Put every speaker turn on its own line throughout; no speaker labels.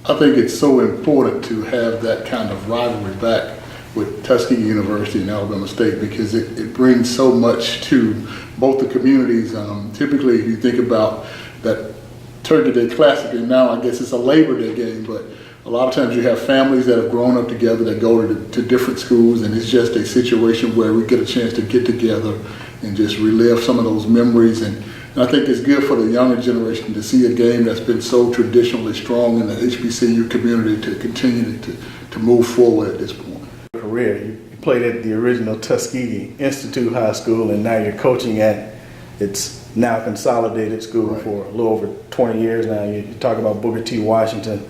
I think it's so important to have that kind of rivalry back with Tuskegee University and Alabama State, because it brings so much to both the communities. Typically, you think about that Turkey Day Classic, and now I guess it's a Labor Day game, but a lot of times you have families that have grown up together that go to different schools, and it's just a situation where we get a chance to get together and just relive some of those memories. And I think it's good for the younger generation to see a game that's been so traditionally strong in the HBCU community to continue to move forward at this point.
Career, you played at the original Tuskegee Institute High School, and now you're coaching at its now consolidated school for a little over 20 years now. You talk about Booker T. Washington.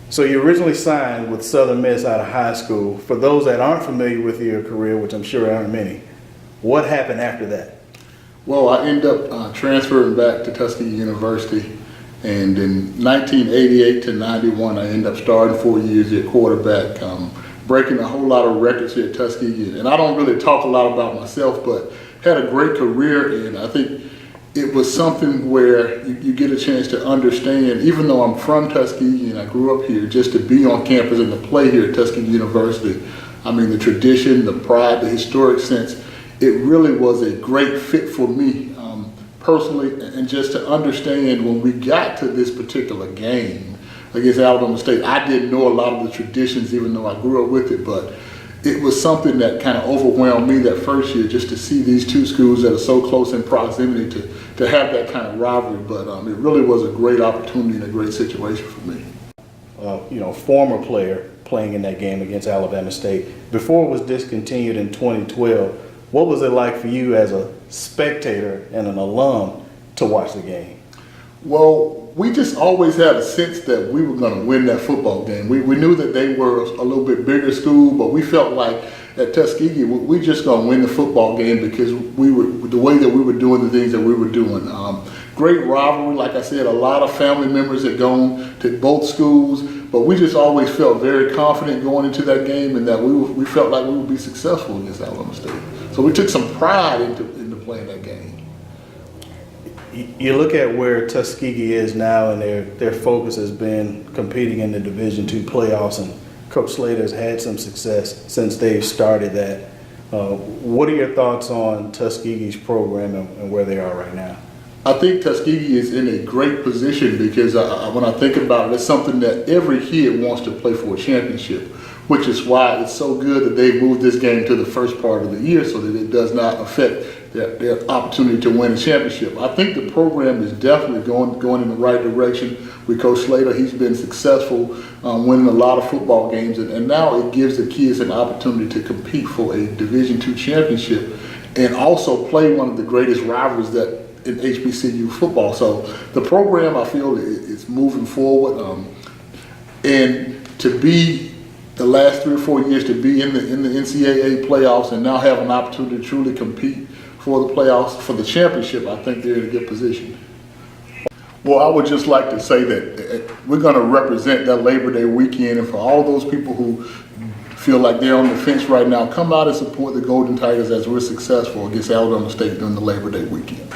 So you originally signed with Southern Miss out of high school. For those that aren't familiar with your career, which I'm sure aren't many, what happened after that?
Well, I ended up transferring back to Tuskegee University, and in 1988 to 91, I ended up starting 4 years at quarterback, breaking a whole lot of records here at Tuskegee. And I don't really talk a lot about myself, but had a great career, and I think it was something where you get a chance to understand, even though I'm from Tuskegee and I grew up here, just to be on campus and to play here at Tuskegee University. I mean, the tradition, the pride, the historic sense, it really was a great fit for me personally, and just to understand when we got to this particular game against Alabama State, I didn't know a lot of the traditions, even though I grew up with it, but it was something that kind of overwhelmed me that first year, just to see these two schools that are so close in proximity to have that kind of rivalry. But it really was a great opportunity and a great situation for me.
Former player playing in that game against Alabama State. Before it was discontinued in 2012, what was it like for you as a spectator and an alum to watch the game?
Well, we just always had a sense that we were going to win that football game. We knew that they were a little bit bigger school, but we felt like at Tuskegee, we just going to win the football game because we were the way that we were doing the things that we were doing. Great rivalry, like I said, a lot of family members had gone to both schools, but we just always felt very confident going into that game, and that we felt like we would be successful against Alabama State. So we took some pride into playing that game.
You look at where Tuskegee is now, and their focus has been competing in the Division II playoffs, and Coach Slater has had some success since they've started that. What are your thoughts on Tuskegee's program and where they are right now?
I think Tuskegee is in a great position because when I think about it, it's something that every kid wants to play for a championship, which is why it's so good that they moved this game to the first part of the year so that it does not affect their opportunity to win a championship. I think the program is definitely going in the right direction with Coach Slater. He's been successful winning a lot of football games, and now it gives the kids an opportunity to compete for a Division II championship and also play one of the greatest rivalries that in HBCU football. So the program, I feel, is moving forward, and to be the last 3 or 4 years to be in the NCAA playoffs and now have an opportunity to truly compete for the playoffs, for the championship, I think they're in a good position. Well, I would just like to say that we're going to represent that Labor Day weekend, and for all those people who feel like they're on the fence right now, come out and support the Golden Tigers as we're successful against Alabama State during the Labor Day weekend.